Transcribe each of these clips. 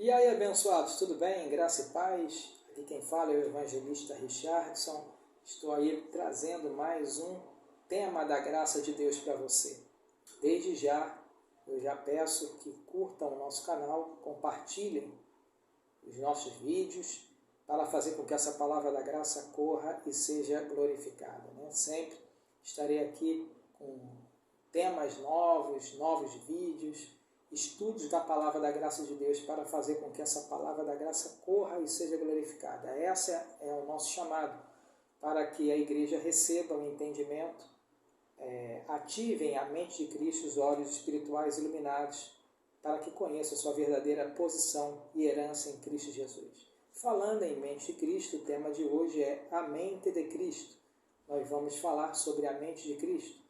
E aí, abençoados, tudo bem? Graça e paz? Aqui quem fala é o evangelista Richardson. Estou aí trazendo mais um tema da graça de Deus para você. Desde já, eu já peço que curtam o nosso canal, compartilhem os nossos vídeos para fazer com que essa palavra da graça corra e seja glorificada, né? Sempre estarei aqui com temas novos vídeos, estudos da palavra da graça de Deus para fazer com que essa palavra da graça corra e seja glorificada. Essa é o nosso chamado, para que a igreja receba o entendimento, ativem a mente de Cristo, os olhos espirituais iluminados, para que conheça a sua verdadeira posição e herança em Cristo Jesus. Falando em mente de Cristo, o tema de hoje é a mente de Cristo. Nós vamos falar sobre a mente de Cristo.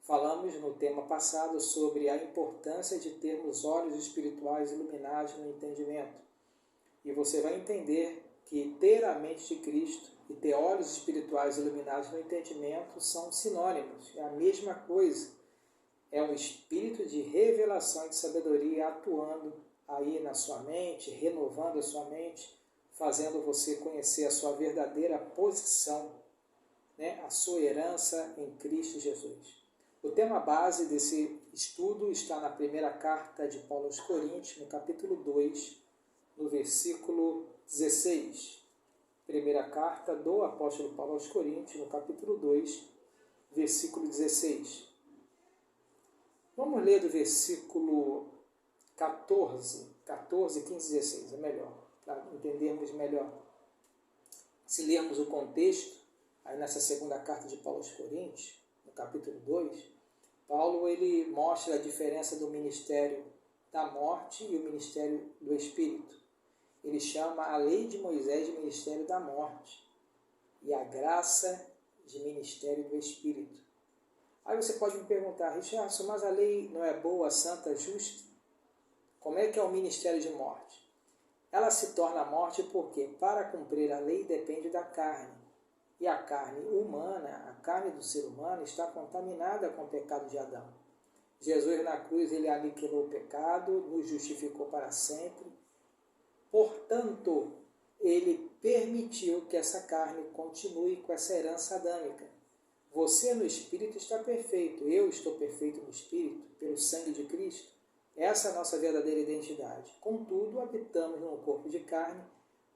Falamos no tema passado sobre a importância de termos olhos espirituais iluminados no entendimento. E você vai entender que ter a mente de Cristo e ter olhos espirituais iluminados no entendimento são sinônimos, é a mesma coisa. É um espírito de revelação e de sabedoria atuando aí na sua mente, renovando a sua mente, fazendo você conhecer a sua verdadeira posição, né? A sua herança em Cristo Jesus. O tema base desse estudo está na primeira carta de Paulo aos Coríntios, no capítulo 2, no versículo 16. Primeira carta do apóstolo Paulo aos Coríntios, no capítulo 2, versículo 16. Vamos ler do versículo 14, 15, 16, é melhor, para entendermos melhor. Se lermos o contexto, aí nessa segunda carta de Paulo aos Coríntios, no capítulo 2, Paulo ele mostra a diferença do ministério da morte e o ministério do Espírito. Ele chama a lei de Moisés de ministério da morte e a graça de ministério do Espírito. Aí você pode me perguntar, Richardson, mas a lei não é boa, santa, justa? Como é que é o ministério de morte? Ela se torna morte porque para cumprir a lei depende da carne. E a carne humana, a carne do ser humano, está contaminada com o pecado de Adão. Jesus na cruz, ele aniquilou o pecado, nos justificou para sempre. Portanto, ele permitiu que essa carne continue com essa herança adâmica. Você no Espírito está perfeito, eu estou perfeito no Espírito, pelo sangue de Cristo. Essa é a nossa verdadeira identidade. Contudo, habitamos num corpo de carne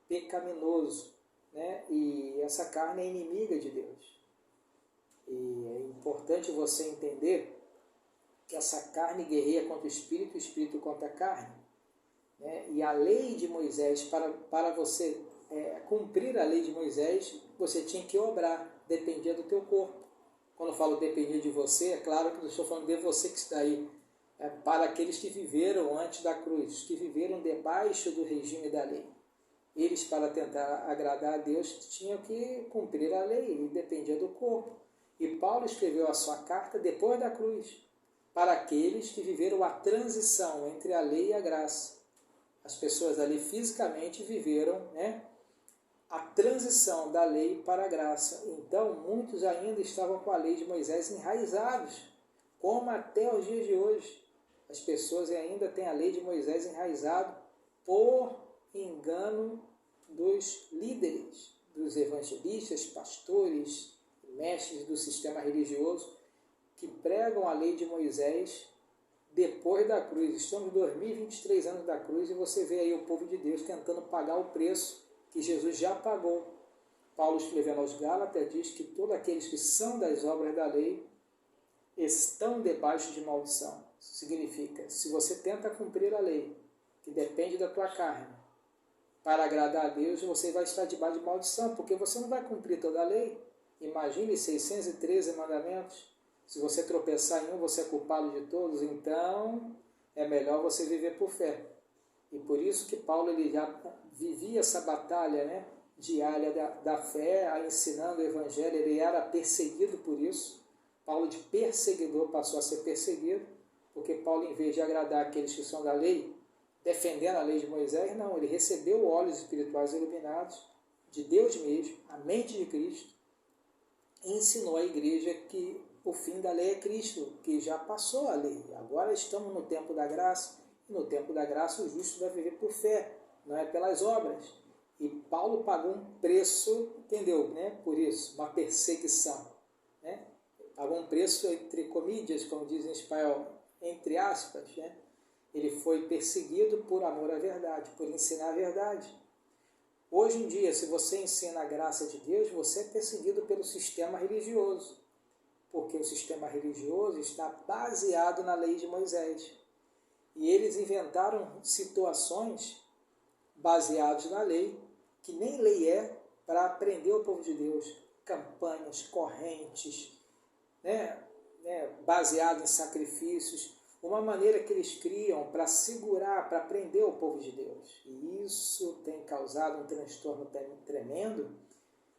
pecaminoso, né? E essa carne é inimiga de Deus. E é importante você entender que essa carne guerreia contra o Espírito contra a carne. Né? E a lei de Moisés, para você cumprir a lei de Moisés, você tinha que obrar, dependia do teu corpo. Quando eu falo depender de você, é claro que eu estou falando de você que está aí, para aqueles que viveram antes da cruz, que viveram debaixo do regime da lei. Eles, para tentar agradar a Deus, tinham que cumprir a lei e dependia do corpo. E Paulo escreveu a sua carta depois da cruz, para aqueles que viveram a transição entre a lei e a graça. As pessoas ali fisicamente viveram, né, a transição da lei para a graça. Então, muitos ainda estavam com a lei de Moisés enraizados, como até os dias de hoje. As pessoas ainda têm a lei de Moisés enraizado por engano dos líderes, dos evangelistas, pastores, mestres do sistema religioso, que pregam a lei de Moisés depois da cruz. Estamos em 2023 anos da cruz e você vê aí o povo de Deus tentando pagar o preço que Jesus já pagou. Paulo, escrevendo aos Gálatas, diz que todos aqueles que são das obras da lei estão debaixo de maldição. Isso significa, se você tenta cumprir a lei, que depende da tua carne, para agradar a Deus, você vai estar debaixo de maldição, porque você não vai cumprir toda a lei. Imagine 613 mandamentos. Se você tropeçar em um, você é culpado de todos. Então, é melhor você viver por fé. E por isso que Paulo ele já vivia essa batalha, né, diária da fé, ensinando o Evangelho. Ele era perseguido por isso. Paulo, de perseguidor, passou a ser perseguido, porque Paulo, em vez de agradar aqueles que são da lei, defendendo a lei de Moisés, não, ele recebeu olhos espirituais iluminados de Deus mesmo, a mente de Cristo, e ensinou à igreja que o fim da lei é Cristo, que já passou a lei. Agora estamos no tempo da graça, no tempo da graça o justo vai viver por fé, não é pelas obras. E Paulo pagou um preço, entendeu, né? Por isso, uma perseguição, né? Pagou um preço entre comillas, como diz em espanhol, entre aspas, né? Ele foi perseguido por amor à verdade, por ensinar a verdade. Hoje em dia, se você ensina a graça de Deus, você é perseguido pelo sistema religioso, porque o sistema religioso está baseado na lei de Moisés. E eles inventaram situações baseadas na lei, que nem lei é, para prender o povo de Deus. Campanhas, correntes, baseado em sacrifícios, uma maneira que eles criam para segurar, para prender o povo de Deus. E isso tem causado um transtorno tremendo.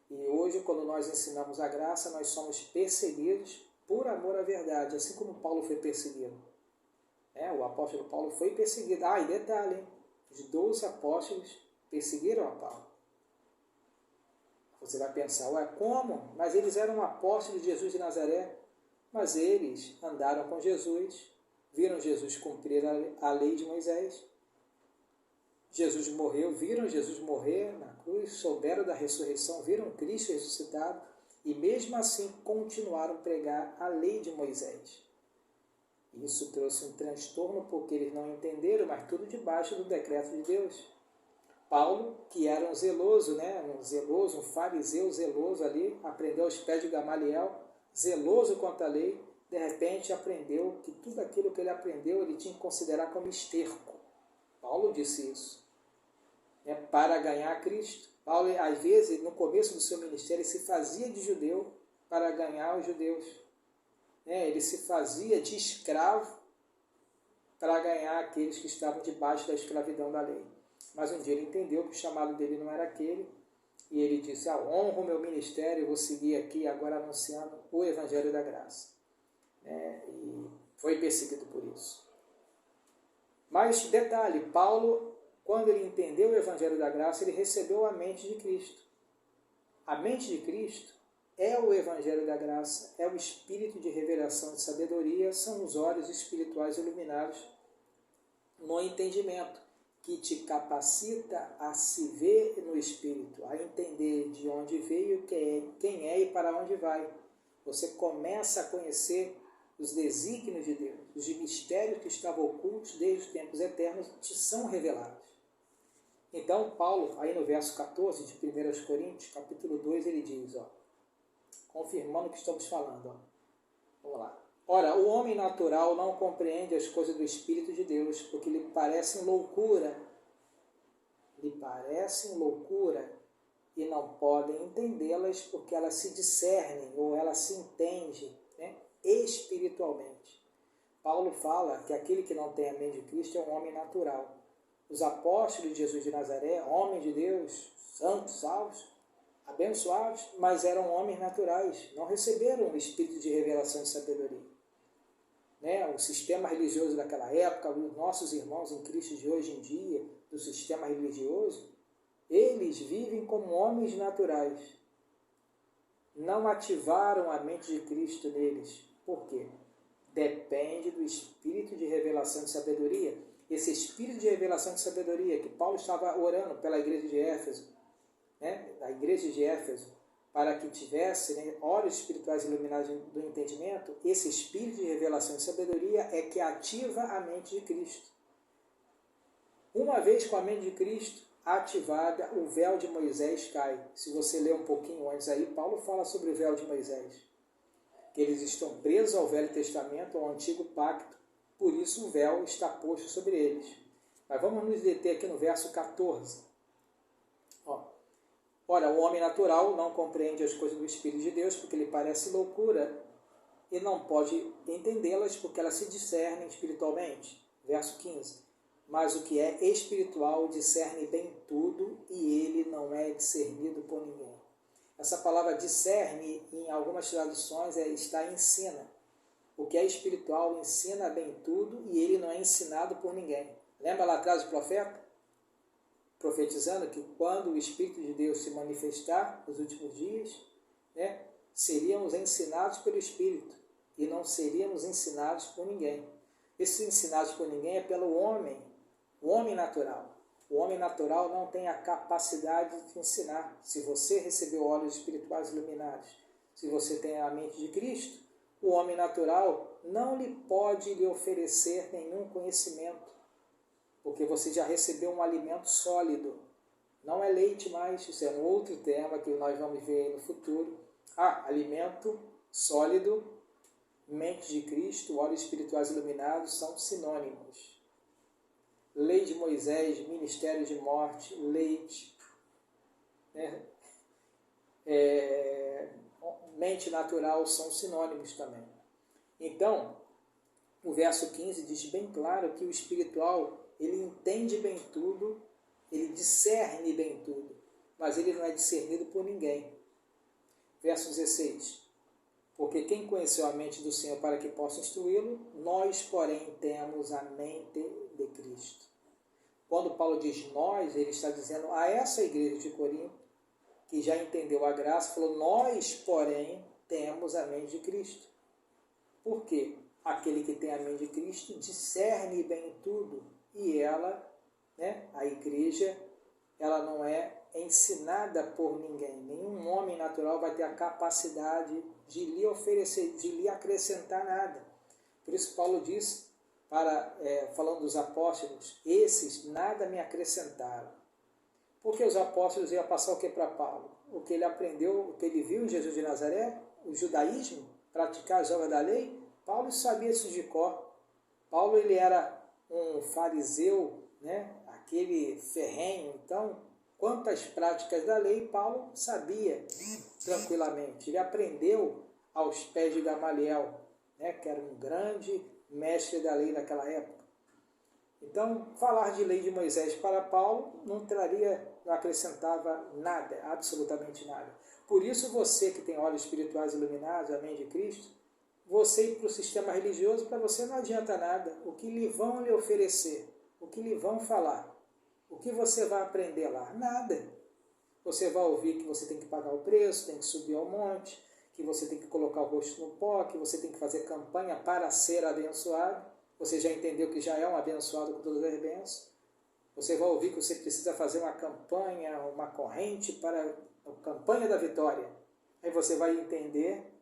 E hoje, quando nós ensinamos a graça, nós somos perseguidos por amor à verdade, assim como Paulo foi perseguido. O apóstolo Paulo foi perseguido. E detalhe, hein? Os 12 apóstolos perseguiram a Paulo. Você vai pensar, como? Mas eles eram apóstolos de Jesus de Nazaré. Mas eles andaram com Jesus, viram Jesus cumprir a lei de Moisés. Jesus morreu, viram Jesus morrer na cruz, souberam da ressurreição, viram Cristo ressuscitado e mesmo assim continuaram a pregar a lei de Moisés. Isso trouxe um transtorno porque eles não entenderam, mas tudo debaixo do decreto de Deus. Paulo, que era um zeloso, um fariseu zeloso ali, aprendeu aos pés de Gamaliel, zeloso quanto à lei, de repente aprendeu que tudo aquilo que ele aprendeu ele tinha que considerar como esterco. Paulo disse isso, para ganhar Cristo. Paulo, às vezes, no começo do seu ministério, ele se fazia de judeu para ganhar os judeus. Ele se fazia de escravo para ganhar aqueles que estavam debaixo da escravidão da lei. Mas um dia ele entendeu que o chamado dele não era aquele, e ele disse, honro o meu ministério, vou seguir aqui agora anunciando o Evangelho da Graça. E foi perseguido por isso. Mas, detalhe, Paulo, quando ele entendeu o Evangelho da Graça, ele recebeu a mente de Cristo. A mente de Cristo é o Evangelho da Graça, é o Espírito de revelação e sabedoria, são os olhos espirituais iluminados no entendimento, que te capacita a se ver no Espírito, a entender de onde veio, quem é e para onde vai. Você começa a conhecer os desígnios de Deus, os mistérios que estavam ocultos desde os tempos eternos, te são revelados. Então, Paulo, aí no verso 14 de 1 Coríntios, capítulo 2, ele diz, confirmando o que estamos falando, vamos lá. Ora, o homem natural não compreende as coisas do Espírito de Deus, porque lhe parecem loucura. E não podem entendê-las porque elas se discernem ou elas se entendem espiritualmente. Paulo fala que aquele que não tem a mente de Cristo é um homem natural. Os apóstolos de Jesus de Nazaré, homens de Deus, santos, salvos, abençoados, mas eram homens naturais, não receberam o Espírito de revelação e sabedoria. O sistema religioso daquela época, os nossos irmãos em Cristo de hoje em dia, do sistema religioso, eles vivem como homens naturais. Não ativaram a mente de Cristo neles. Por quê? Depende do Espírito de revelação e sabedoria. Esse Espírito de revelação e sabedoria que Paulo estava orando pela igreja de Éfeso, a igreja de Éfeso, para que tivesse olhos espirituais iluminados do entendimento, esse Espírito de revelação e sabedoria é que ativa a mente de Cristo. Uma vez com a mente de Cristo ativada, o véu de Moisés cai. Se você ler um pouquinho antes aí, Paulo fala sobre o véu de Moisés, que eles estão presos ao Velho Testamento, ao Antigo Pacto, por isso o véu está posto sobre eles. Mas vamos nos deter aqui no verso 14. Ora, o homem natural não compreende as coisas do Espírito de Deus, porque lhe parece loucura, e não pode entendê-las, porque elas se discernem espiritualmente. Verso 15. Mas o que é espiritual discerne bem tudo, e ele não é discernido por ninguém. Essa palavra discerne, em algumas traduções, está ensina. O que é espiritual ensina bem tudo, e ele não é ensinado por ninguém. Lembra lá atrás do profeta? Profetizando que quando o Espírito de Deus se manifestar nos últimos dias, seríamos ensinados pelo Espírito e não seríamos ensinados por ninguém. Esses ensinados por ninguém é pelo homem O homem natural. O homem natural não tem a capacidade de ensinar. Se você recebeu olhos espirituais iluminados, se você tem a mente de Cristo, o homem natural não lhe pode lhe oferecer nenhum conhecimento, porque você já recebeu um alimento sólido. Não é leite mais, isso é um outro tema que nós vamos ver no futuro. Alimento sólido, mente de Cristo, olhos espirituais iluminados são sinônimos. Lei de Moisés, ministério de morte, leite, né? Mente natural são sinônimos também. Então, o verso 15 diz bem claro que o espiritual, ele entende bem tudo, ele discerne bem tudo, mas ele não é discernido por ninguém. Verso 16. Porque quem conheceu a mente do Senhor para que possa instruí-lo, nós, porém, temos a mente de Cristo. Quando Paulo diz nós, ele está dizendo a essa igreja de Corinto, que já entendeu a graça, falou, nós, porém, temos a mente de Cristo. Por quê? Aquele que tem a mente de Cristo discerne bem tudo, e ela, né, a igreja, ela não é ensinada por ninguém. Nenhum homem natural vai ter a capacidade de lhe oferecer, de lhe acrescentar nada. Por isso Paulo diz, falando dos apóstolos, esses nada me acrescentaram. Porque os apóstolos iam passar o que para Paulo? O que ele aprendeu, o que ele viu em Jesus de Nazaré, o judaísmo, praticar as obras da lei. Paulo sabia isso de cor. Paulo ele era um fariseu, né? Aquele ferrenho. Então, quantas práticas da lei Paulo sabia tranquilamente. Ele aprendeu aos pés de Gamaliel, né? Que era um grande mestre da lei naquela época. Então, falar de lei de Moisés para Paulo não acrescentava nada, absolutamente nada. Por isso, você que tem olhos espirituais iluminados, a mente de Cristo, você ir para o sistema religioso, para você não adianta nada. O que lhe vão lhe oferecer, o que lhe vão falar, o que você vai aprender lá? Nada. Você vai ouvir que você tem que pagar o preço, tem que subir ao monte, que você tem que colocar o rosto no pó, que você tem que fazer campanha para ser abençoado. Você já entendeu que já é um abençoado com todas as bênçãos. Você vai ouvir que você precisa fazer uma campanha, uma corrente para a campanha da vitória. Aí você vai entender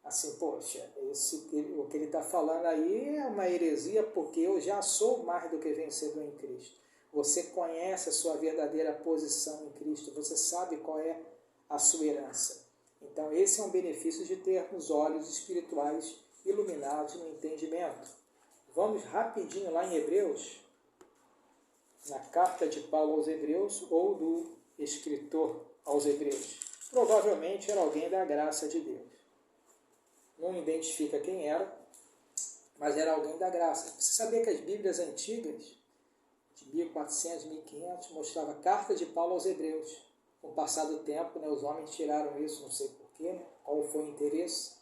assim, poxa, o que ele está falando aí é uma heresia, porque eu já sou mais do que vencedor em Cristo. Você conhece a sua verdadeira posição em Cristo, você sabe qual é a sua herança. Então esse é um benefício de termos olhos espirituais iluminados no entendimento. Vamos rapidinho lá em Hebreus, na carta de Paulo aos Hebreus, ou do escritor aos Hebreus. Provavelmente era alguém da graça de Deus. Não identifica quem era, mas era alguém da graça. Você sabia que as Bíblias antigas, de 1400, 1500, mostrava carta de Paulo aos Hebreus. Com o passar do tempo, né, os homens tiraram isso, não sei porquê, né, qual foi o interesse.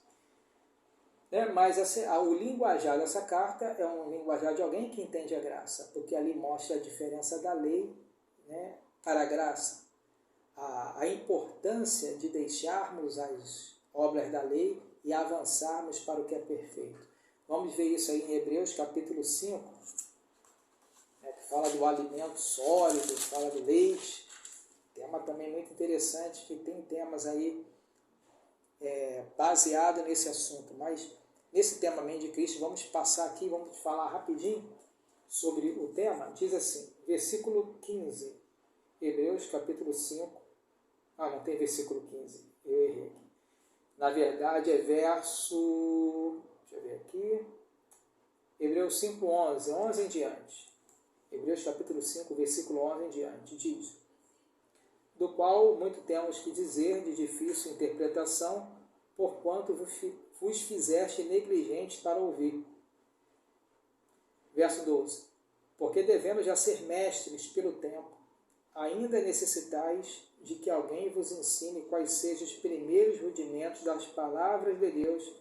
Mas o linguajar dessa carta é um linguajar de alguém que entende a graça, porque ali mostra a diferença da lei, né, para a graça. A importância de deixarmos as obras da lei e avançarmos para o que é perfeito. Vamos ver isso aí em Hebreus capítulo 5, né, que fala do alimento sólido, fala do leite. Tema também muito interessante, que tem temas aí baseado nesse assunto, mas nesse tema mente de Cristo, vamos passar aqui, vamos falar rapidinho sobre o tema. Diz assim, versículo 15, Hebreus capítulo 5, não tem versículo 15, eu errei aqui. Na verdade é verso, deixa eu ver aqui, Hebreus 5, 11 em diante. Hebreus capítulo 5, versículo 11 em diante, diz: do qual muito temos que dizer de difícil interpretação, porquanto vos fizeste negligentes para ouvir. Verso 12. Porque devendo já ser mestres pelo tempo, ainda necessitais de que alguém vos ensine quais sejam os primeiros rudimentos das palavras de Deus,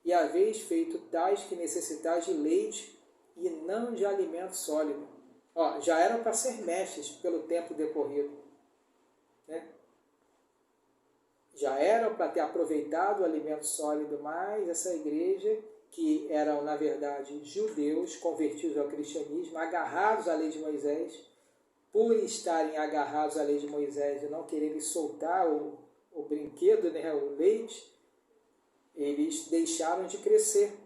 e haveis feito tais que necessitais de leite e não de alimento sólido. Já eram para ser mestres pelo tempo decorrido, né? Já eram para ter aproveitado o alimento sólido, mas essa igreja que eram, na verdade, judeus convertidos ao cristianismo, agarrados à lei de Moisés, por estarem agarrados à lei de Moisés e não quererem soltar o brinquedo, né, o leite, eles deixaram de crescer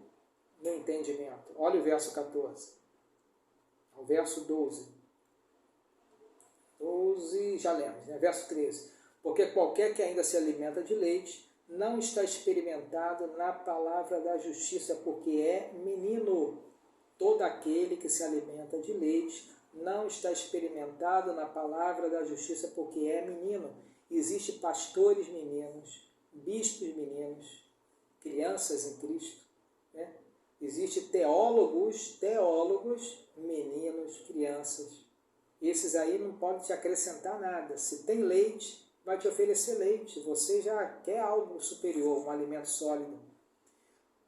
no entendimento. Olha o verso 14. O verso 12. 12, já lemos, né? Verso 13. Porque qualquer que ainda se alimenta de leite não está experimentado na palavra da justiça, porque é menino. Todo aquele que se alimenta de leite não está experimentado na palavra da justiça, porque é menino. Existem pastores meninos, bispos meninos, crianças em Cristo, né? Existem teólogos, meninos, crianças. Esses aí não podem te acrescentar nada. Se tem leite, vai te oferecer leite. Você já quer algo superior, um alimento sólido.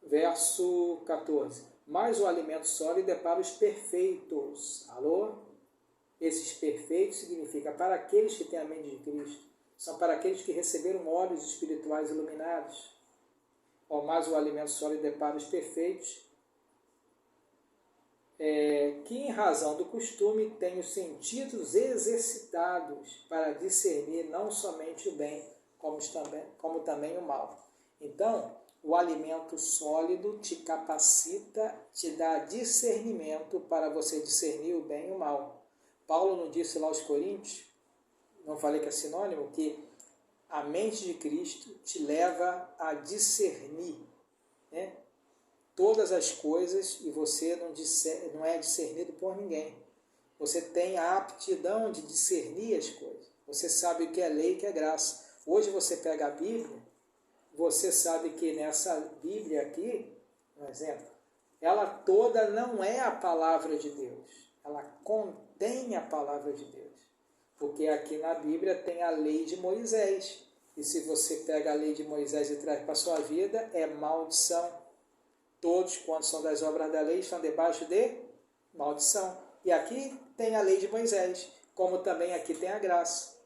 Verso 14. Mas o alimento sólido é para os perfeitos. Alô? Esses perfeitos significa para aqueles que têm a mente de Cristo. São para aqueles que receberam olhos espirituais iluminados. Mas o alimento sólido é para os perfeitos, que em razão do costume têm os sentidos exercitados para discernir não somente o bem, como também o mal. Então, o alimento sólido te capacita, te dá discernimento para você discernir o bem e o mal. Paulo não disse lá aos Coríntios, não falei que é sinônimo, que a mente de Cristo te leva a discernir, né, todas as coisas, e você não é discernido por ninguém. Você tem a aptidão de discernir as coisas. Você sabe o que é lei e o que é graça. Hoje você pega a Bíblia, você sabe que nessa Bíblia aqui, um exemplo, ela toda não é a palavra de Deus. Ela contém a palavra de Deus. Porque aqui na Bíblia tem a lei de Moisés. E se você pega a lei de Moisés e traz para a sua vida, é maldição. Todos, quando são das obras da lei, estão debaixo de maldição. E aqui tem a lei de Moisés, como também aqui tem a graça.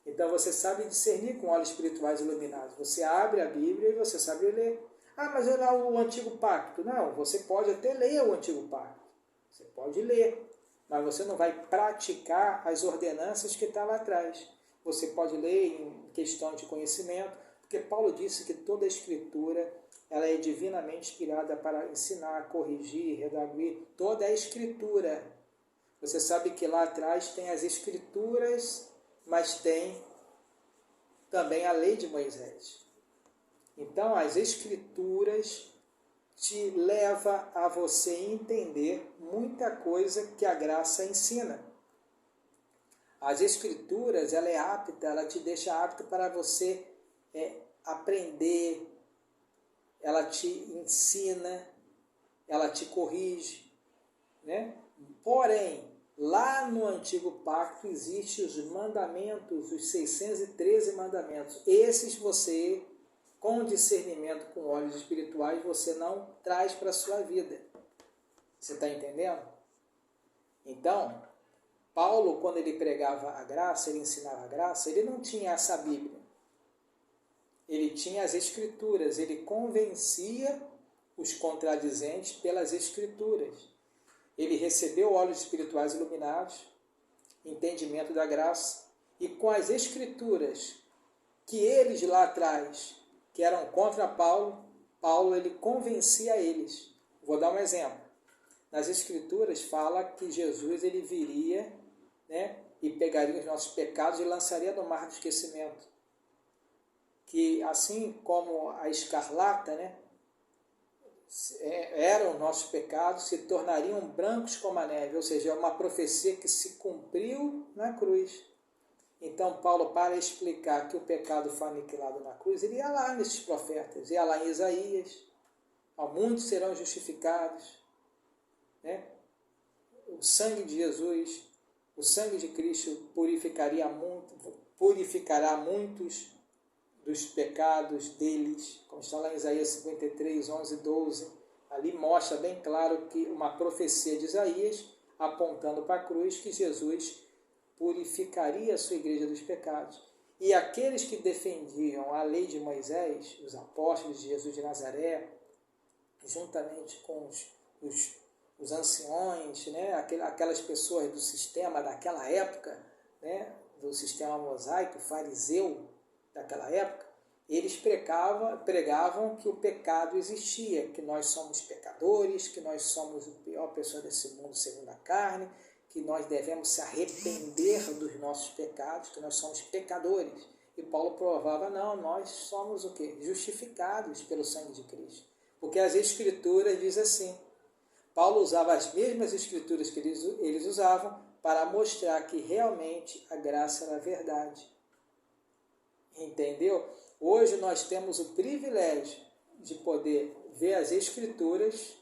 Então você sabe discernir com olhos espirituais iluminados. Você abre a Bíblia e você sabe ler. Mas é lá o Antigo Pacto. Não, você pode até ler o Antigo Pacto. Você pode ler, mas você não vai praticar as ordenanças que estão lá atrás. Você pode ler em questão de conhecimento, porque Paulo disse que toda a Escritura ela é divinamente inspirada para ensinar, corrigir, redarguir. Toda a Escritura. Você sabe que lá atrás tem as Escrituras, mas tem também a lei de Moisés. Então, as Escrituras te leva a você entender muita coisa que a graça ensina. As Escrituras, ela é apta, ela te deixa apto para você aprender, ela te ensina, ela te corrige, né? Porém, lá no Antigo Pacto existem os mandamentos, os 613 mandamentos. Esses você, com discernimento, com olhos espirituais, você não traz para a sua vida. Você está entendendo? Então, Paulo, quando ele pregava a graça, ele ensinava a graça, ele não tinha essa Bíblia. Ele tinha as Escrituras, ele convencia os contradizentes pelas Escrituras. Ele recebeu olhos espirituais iluminados, entendimento da graça, e com as Escrituras que eles lá atrás, que eram contra Paulo, ele convencia eles. Vou dar um exemplo. Nas Escrituras fala que Jesus ele viria, né, e pegaria os nossos pecados e lançaria no mar do esquecimento. Que assim como a escarlata, né, eram nossos pecados, se tornariam brancos como a neve, ou seja, é uma profecia que se cumpriu na cruz. Então Paulo, para explicar que o pecado foi aniquilado na cruz, ele ia lá nesses profetas, ia lá em Isaías, muitos serão justificados, né? O sangue de Jesus, o sangue de Cristo purificará muitos dos pecados deles, como está lá em Isaías 53, 11, 12, ali mostra bem claro que uma profecia de Isaías, apontando para a cruz, que Jesus purificaria a sua igreja dos pecados. E aqueles que defendiam a lei de Moisés, os apóstolos de Jesus de Nazaré, juntamente com os anciões, né? Aquelas pessoas do sistema daquela época, né? Do sistema mosaico, fariseu daquela época, eles pregavam que o pecado existia, que nós somos pecadores, que nós somos a pior pessoa desse mundo segundo a carne, que nós devemos se arrepender dos nossos pecados, que nós somos pecadores. E Paulo provava, não, nós somos o quê? Justificados pelo sangue de Cristo. Porque as Escrituras dizem assim, Paulo usava as mesmas Escrituras que eles usavam para mostrar que realmente a graça era a verdade. Entendeu? Hoje nós temos o privilégio de poder ver as Escrituras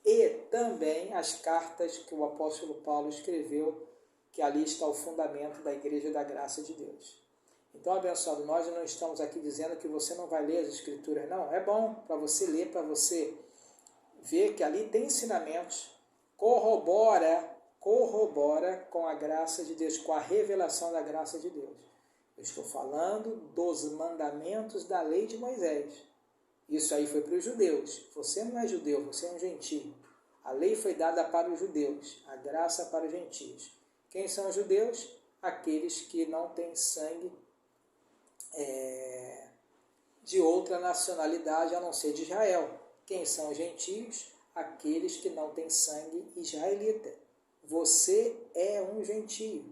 e também as cartas que o apóstolo Paulo escreveu, que ali está o fundamento da Igreja da Graça de Deus. Então, abençoado, nós não estamos aqui dizendo que você não vai ler as Escrituras, não. É bom para você ler, para você ver que ali tem ensinamentos, corrobora com a graça de Deus, com a revelação da graça de Deus. Eu estou falando dos mandamentos da lei de Moisés. Isso aí foi para os judeus. Você não é judeu, você é um gentio. A lei foi dada para os judeus, a graça para os gentios. Quem são os judeus? Aqueles que não têm sangue de outra nacionalidade a não ser de Israel. Quem são os gentios? Aqueles que não têm sangue israelita. Você é um gentio.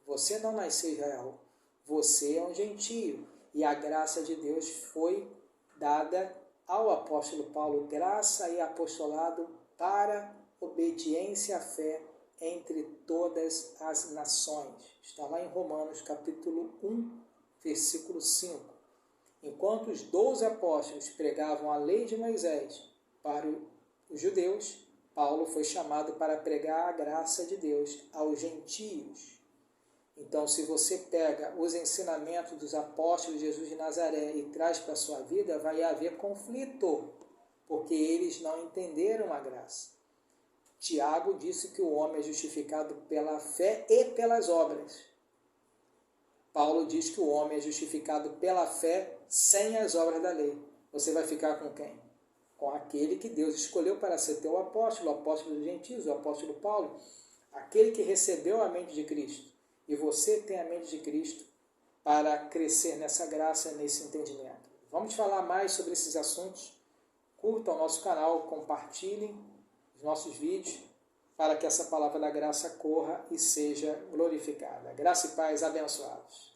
Você não nasceu em Israel. Você é um gentio. E a graça de Deus foi dada ao apóstolo Paulo, graça e apostolado para obediência à fé entre todas as nações. Está lá em Romanos capítulo 1, versículo 5. Enquanto os 12 apóstolos pregavam a lei de Moisés para os judeus, Paulo foi chamado para pregar a graça de Deus aos gentios. Então, se você pega os ensinamentos dos apóstolos de Jesus de Nazaré e traz para a sua vida, vai haver conflito, porque eles não entenderam a graça. Tiago disse que o homem é justificado pela fé e pelas obras. Paulo diz que o homem é justificado pela fé sem as obras da lei. Você vai ficar com quem? Com aquele que Deus escolheu para ser teu apóstolo, o apóstolo dos gentios, o apóstolo Paulo, aquele que recebeu a mente de Cristo. E você tem a mente de Cristo para crescer nessa graça, nesse entendimento. Vamos falar mais sobre esses assuntos. Curtam o nosso canal, compartilhem os nossos vídeos para que essa palavra da graça corra e seja glorificada. Graça e paz abençoados.